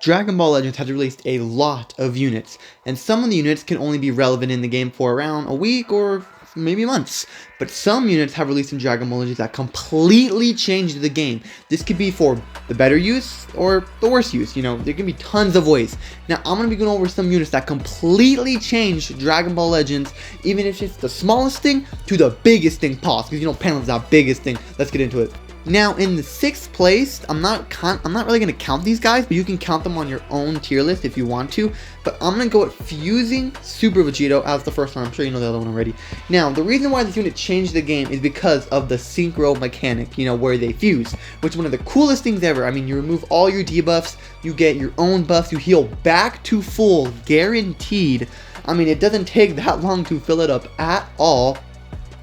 Dragon Ball Legends has released a lot of units, and some of the units can only be relevant in the game for around a week or maybe months. But some units have released in Dragon Ball Legends that completely changed the game. This could be for the better use or the worst use, there can be tons of ways. Now, I'm going to be going over some units that completely changed Dragon Ball Legends, even if it's the smallest thing to the biggest thing possible, because Panlin's our biggest thing. Let's get into it. Now, in the 6th place, I'm not really going to count these guys, but you can count them on your own tier list if you want to. But I'm going to go with Fusing Super Vegito as the first one. I'm sure you know the other one already. Now, the reason why this unit changed the game is because of the Synchro mechanic, where they fuse, which is one of the coolest things ever. I mean, you remove all your debuffs, you get your own buffs, you heal back to full, guaranteed. I mean, it doesn't take that long to fill it up at all.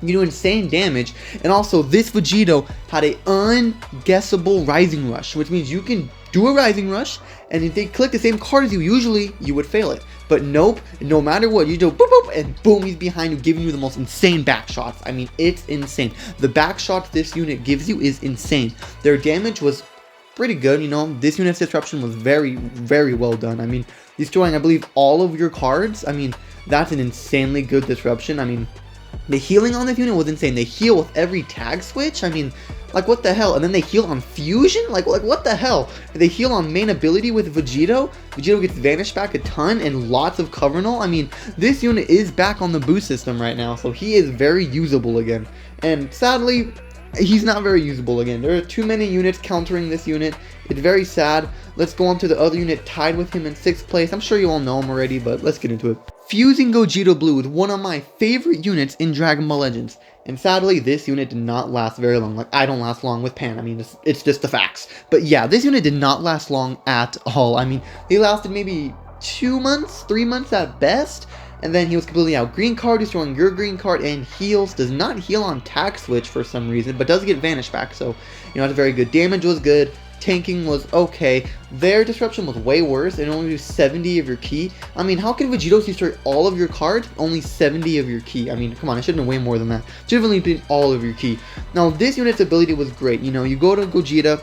You do insane damage, and also this Vegito had a unguessable Rising Rush, which means you can do a Rising Rush, and if they click the same card as you, usually you would fail it. But nope, no matter what, you do boop boop, and boom, he's behind you, giving you the most insane back shots. I mean, it's insane. The back shots this unit gives you is insane. Their damage was pretty good, This unit's disruption was very, very well done. I mean, destroying, I believe, all of your cards. I mean, that's an insanely good disruption. I mean, the healing on this unit was insane. They heal with every tag switch. I mean, like, what the hell? And then they heal on fusion? Like what the hell? They heal on main ability with Vegito. Vegito gets Vanish back a ton and lots of cover null. I mean, this unit is back on the boost system right now, so he is very usable again. And sadly, he's not very usable again. There are too many units countering this unit. It's very sad. Let's go on to the other unit tied with him in 6th place. I'm sure you all know him already, but let's get into it. Fusing Gogeta Blue is one of my favorite units in Dragon Ball Legends. And sadly, this unit did not last very long. Like, I don't last long with Pan. I mean, it's just the facts. But yeah, this unit did not last long at all. I mean, they lasted maybe 2 months, 3 months at best. And then he was completely out. Green card, destroying your green card, and heals. Does not heal on tag switch for some reason, but does get Vanish back. So, that's very good. Damage was good. Tanking was okay. Their disruption was way worse. It only used 70 of your ki. I mean, how can Vegito destroy all of your cards? Only 70 of your ki. I mean, come on, it should have been way more than that. Should have only been all of your ki. Now, this unit's ability was great. You go to Gogeta.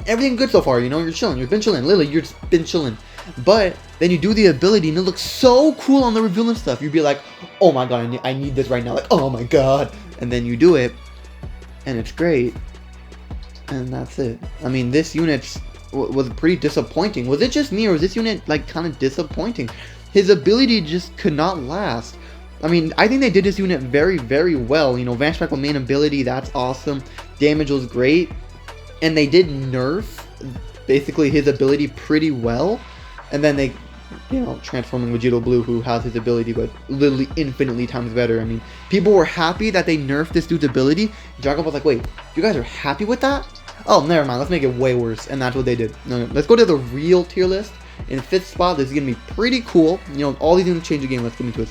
Everything good so far, you're chilling. You've been chilling. Literally, you've just been chilling. But then you do the ability and it looks so cool on the reveal and stuff. You'd be like, oh my god, I need this right now. Like, oh my god. And then you do it and it's great. And that's it. I mean, this unit was pretty disappointing. Was it just me, or was this unit like kind of disappointing? His ability just could not last. I mean, I think they did this unit very, very well. Vanish back with main ability, that's awesome. Damage was great. And they did nerf basically his ability pretty well. And then they, transforming Vegito Blue, who has his ability, but literally infinitely times better. I mean, people were happy that they nerfed this dude's ability. Dragon was like, wait, you guys are happy with that? Oh, never mind, let's make it way worse. And that's what they did. No, let's go to the real tier list. In 5th spot, this is going to be pretty cool. All these units change the game. Let's get into it.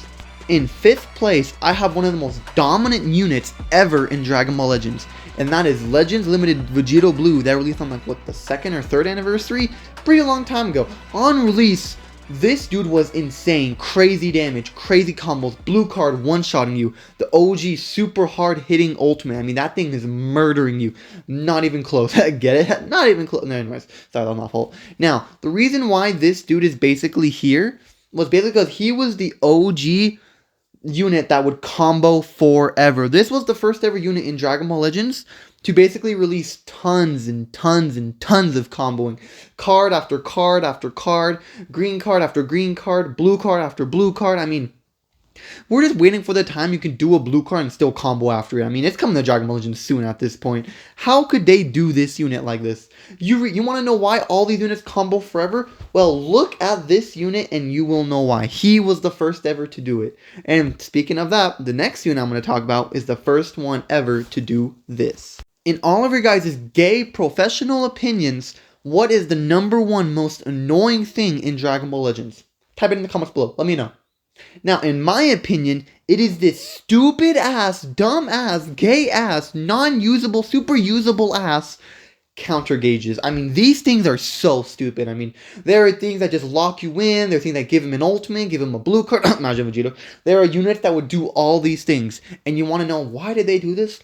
In 5th place, I have one of the most dominant units ever in Dragon Ball Legends. And that is Legends Limited Vegito Blue that released on the 2nd or 3rd anniversary? Pretty long time ago. On release, this dude was insane. Crazy damage, crazy combos, blue card one-shotting you. The OG super hard hitting ultimate. I mean, that thing is murdering you. Not even close. Get it? Not even close. No, anyways. Sorry, that's my fault. Now, the reason why this dude is basically here was basically because he was the OG unit that would combo forever. This was the first ever unit in Dragon Ball Legends to basically release tons and tons and tons of comboing. Card after card after card, green card after green card, blue card after blue card. I mean, we're just waiting for the time you can do a blue card and still combo after it. I mean, it's coming to Dragon Ball Legends soon at this point. How could they do this unit like this? You want to know why all these units combo forever? Well, look at this unit and you will know why. He was the first ever to do it. And speaking of that, the next unit I'm going to talk about is the first one ever to do this. In all of your guys' gay professional opinions, what is the #1 most annoying thing in Dragon Ball Legends? Type it in the comments below. Let me know. Now, in my opinion, it is this stupid ass, dumb ass, gay ass, non-usable, super usable ass counter gauges. I mean, these things are so stupid. I mean, there are things that just lock you in. There are things that give him an ultimate, give him a blue card. Imagine Vegito. There are units that would do all these things. And you want to know why did they do this?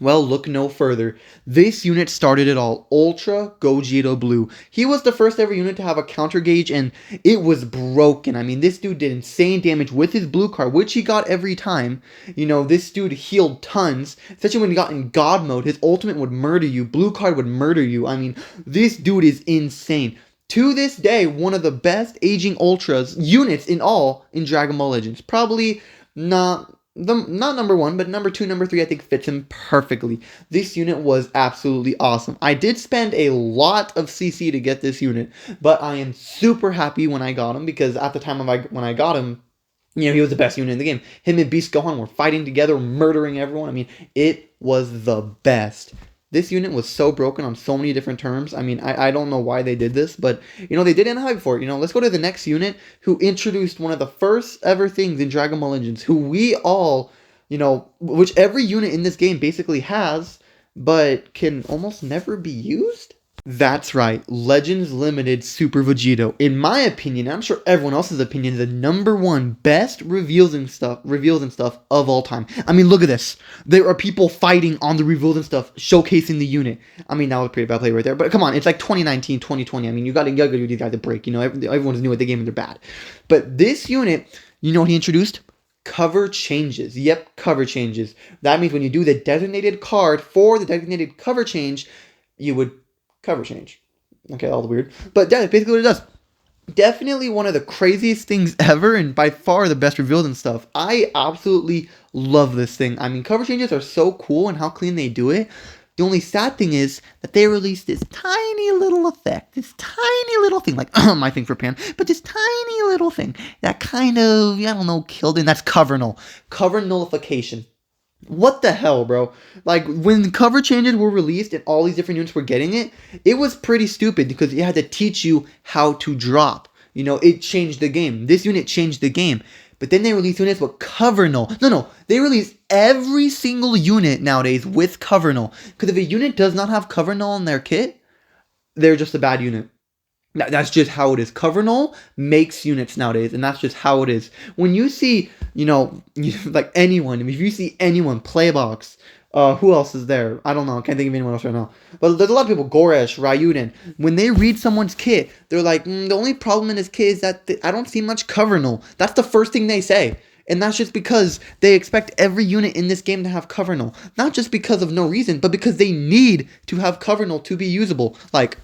Well, look no further. This unit started it all. Ultra Gogeta Blue. He was the first ever unit to have a counter gauge, and it was broken. I mean, this dude did insane damage with his blue card, which he got every time. You know, this dude healed tons. Especially when he got in God mode, his ultimate would murder you. Blue card would murder you. I mean, this dude is insane. To this day, one of the best aging Ultras units in Dragon Ball Legends. Probably not number one, but number two, number three, I think fits him perfectly. This unit was absolutely awesome. I did spend a lot of CC to get this unit, but I am super happy when I got him, because at the time when I got him, you know, he was the best unit in the game. Him and Beast Gohan were fighting together, murdering everyone. I mean, it was the best. This unit was so broken on so many different terms. I mean, I don't know why they did this, but, you know, they did hype for it. You know, let's go to the next unit, who introduced one of the first ever things in Dragon Ball Legends, who we all, you know, which every unit in this game basically has, but can almost never be used. That's right, Legends Limited Super Vegito. In my opinion, and I'm sure everyone else's opinion, the number one best reveals and stuff of all time. I mean, look at this. There are people fighting on the reveals and stuff, showcasing the unit. I mean, that was a pretty bad play right there. But come on, it's like 2019, 2020. I mean, you gotta give these guys a break. You know, everyone's new at the game and they're bad. But this unit, you know what he introduced? Cover changes. Yep, cover changes. That means when you do the designated card for the designated cover change, you would cover change. Okay, all the weird. But that's basically what it does. Definitely one of the craziest things ever, and by far the best reveals and stuff. I absolutely love this thing. I mean, cover changes are so cool and how clean they do it. The only sad thing is that they released this tiny little effect, this tiny little thing, like my thing for Pan, but this tiny little thing that kind of, I don't know, killed it, and that's cover null. Cover nullification. What the hell, bro? Like, when cover changes were released and all these different units were getting it, it was pretty stupid because it had to teach you how to drop. You know, it changed the game. This unit changed the game. But then they released units with cover null. No, they release every single unit nowadays with cover null. Because if a unit does not have cover null in their kit, they're just a bad unit. That's just how it is. Cover null makes units nowadays, and that's just how it is. When you see, you know, like anyone, if you see anyone, Playbox, who else is there? I don't know. I can't think of anyone else right now. But there's a lot of people, Goresh, Ryuden. When they read someone's kit, they're like, the only problem in his kit is that I don't see much cover null. That's the first thing they say. And that's just because they expect every unit in this game to have cover null. Not just because of no reason, but because they need to have cover null to be usable. Like,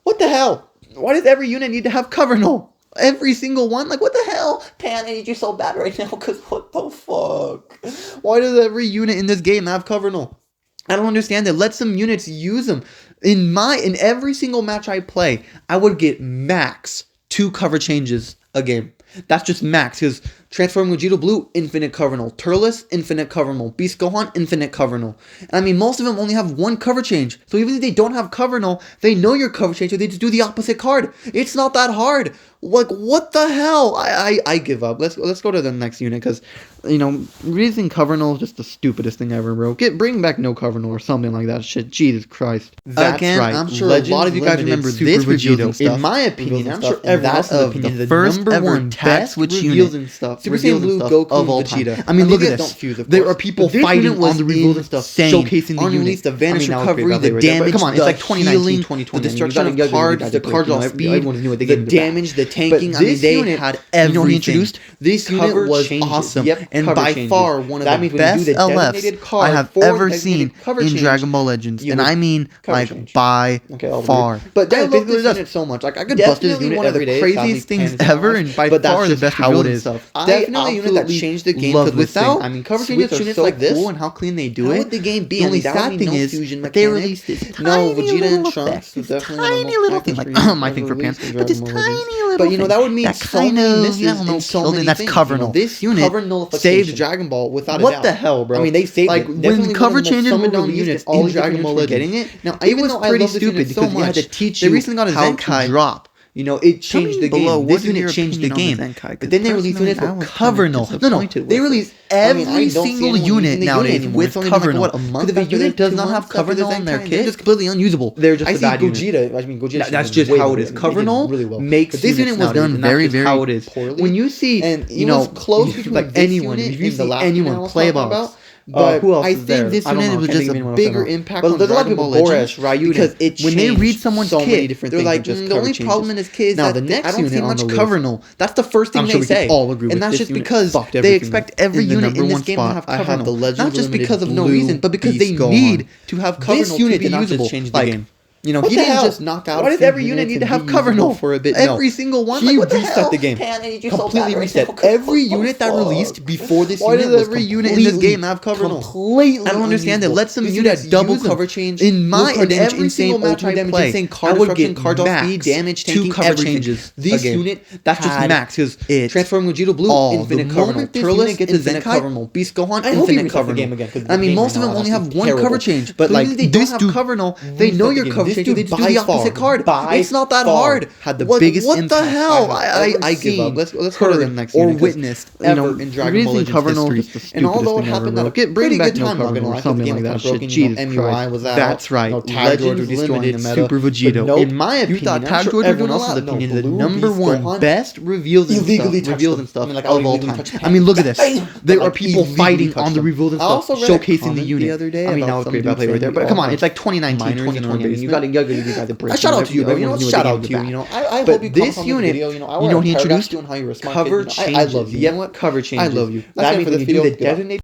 what the hell? Why does every unit need to have cover null? Every single one? Like, what the hell? Pan, I need you so bad right now, because what the fuck? Why does every unit in this game have cover null? I don't understand it. Let some units use them. In every single match I play, I would get max 2 cover changes a game. That's just max, because Transforming Vegeta Blue, infinite cover null. Turles, infinite cover null. Beast Gohan, infinite cover null. And I mean, most of them only have 1 cover change. So even if they don't have cover null, they know your cover change, so they just do the opposite card. It's not that hard. Like, what the hell? I give up. Let's go to the next unit, because, you know, releasing cover null is just the stupidest thing ever, bro. Bring back no cover null or something like that shit. Jesus Christ. That's Again, right. I'm sure Legends a lot of you guys Limited remember Super this Vegito. Vegito stuff. In my opinion, I'm sure and everyone that else's of opinion, the the first number ever one tag best switch reveals unit. and stuff. Super Saiyan Blue, Goku, of all Vegeta. time. I mean, look at Don't this. fuse, of There course. are people This fighting unit was on the reveals and stuff, insane. showcasing the Unreleased, unit. the vanish I mean, that was recovery, pretty the bad right there, but damage, come on, it's the like 2019, healing, 2020. the destruction I mean, you of gotta cards, give the these guys a cards break, off you know, speed, everyone's new at the the game, they're bad. damage, the But tanking. I mean, this they unit, had you know what he everything. introduced? This Cover unit was changes. awesome, Yep, and cover by changes. far one of That the means when you best do the designated LFs card I have for ever designated seen cover in change, Dragon Ball Legends, you and would I mean, cover like, change. by Okay, all the far. weird. But I that's love basically this what it unit does. so much. Like, I could bust this Definitely unit one of the every day. craziest Sadly, things Pan is ever, not and by but that's far the just best how reveals it and is. stuff. Definitely a unit that changed the game, love because this thing. without I mean, cover switch changes are units so like this, cool and how clean they do how it. would the game be? The I only mean, that would sad be thing no is fusion that they mechanic. released this No, tiny Vegeta little and effect, Trunks this is definitely tiny one of the little most thing, like iconic my thing for Pan, released in but this Dragon Ball tiny Legends. little But you know thing that would mean that so kind many of, misses I don't know, and so killed it. many That's things. cover You know, null. this unit Cover nullification saved Dragon Ball without a What doubt. the hell, bro? I mean, they saved like it. when cover changes were summoned released units all in these Dragon Dragon Ball Ball Legends. getting it. Now, It even was though I pretty love this stupid unit so because you had to much, teach they you recently got a how Zenkai to drop. You know, it changed the below, game. what This is your unit changed the opinion game. on the Zenkai? But then they released units Personally, I with was cover kinda null. No, disappointed they with release it. I mean, every I don't see single anyone unit using the nowadays anymore. with It's only cover like, null. what, a month Because if a after unit the does 2 not have months cover after the null in their Zenkai, kit, they're just completely unusable. they're just I a see bad unit. Gogeta. I mean, Gogeta. That's just how it is. Cover null makes But this units unit was nowadays, done and that's very, just very how it is. poorly. When you see, And you it know, was close between like this anyone, unit if you and the see last anyone unit I was play talking box, But who else I is think there? this I don't unit know. was Can't just think of a anyone else I bigger know. impact But on there's a lot of Dragon people, Ball Legends, Boresh, Ryu, because it when they read changed someone's so many kit, different they're things like, than just the cover only changes." problem in his kit is Now, that the next I don't unit see on much the list, cover null. That's the first thing I'm they sure we say. can all agree with And that's this just unit because fucked they everything expect up. every In the unit number in this one game to spot, have I cover have the null. Legend Not of just Limited because of no Blue reason, but because they Beast Gohan. need to have cover This null unit to be did not just usable. change the Like, game. you know, What he the didn't hell? just knock out. Why a does few every unit units need and to have be cover usable null for a bit? Every No. single one. He Like, what the reset hell? the game. Man, I need you Completely so bad reset. right now. Every What the unit that fuck? released before this Why unit does was every unit in this game have cover null? completely I don't understand it. unusable. Let some This units unit had double use them. cover change, In low card damage, every insane single match ultimate I damage, play, insane I card would destruction, get card draw max speed, damage, 2 tanking, cover everything. changes This a game. unit That's just had max because it. Transform Vegeta Blue, all. infinite The cover null. moment this Turles, unit gets a infinite Zenkai, cover null. Beast Gohan, I hope he infinite resets cover the null. game again, 'cause I the mean, game most right of them now only is have one terrible. cover change, But, like, they don't this have dude cover null. They know reset your the game. cover This change, dude they just do by the far, opposite card. by It's not that far hard. had the What- biggest what the impact hell? I give up. Let's go to the next or unit, 'cause, witnessed you know, ever in Dragon releasing Ball Legends cover null history. is the And although stupidest it thing happened ever, at bro. a pretty Bring good back no time, not cover gonna null lie, or 'cause the something game like was that kinda shit. broken, you know, Jesus MUI Christ. was out. That's right. You know, Tag Droid was Legends destroying the Limited, meta. Super Vegito. But nope, In my you opinion, thought I'm Tag sure Droid was everyone gonna else's allow- no, opinion, the Blue number Beast one Gohan best reveals and illegally stuff, touched reveals them. and stuff I mean, like, I of would all illegally time. touch I mean, look at this. Bam! There But, are like, people illegally fighting touched on the them. reveals and I stuff, also read a showcasing the comment unit. the other day I mean, that about was some pretty bad dude play right saying there. we But all come on, have it's like 2019, minors in our 2020. basement. You gotta give these guys a break. I shout out to you, baby. You know, Everyone's shout new at out the to you. game You at the know, back. I But hope you this comment on the unit, video. You know, I you know, want he a paragraph introduced doing how you were smart. cover kid. You know, changes. I love you. Yep, You know what? cover changes. I love you. That That's means it for when the you do video. the Goodbye. designated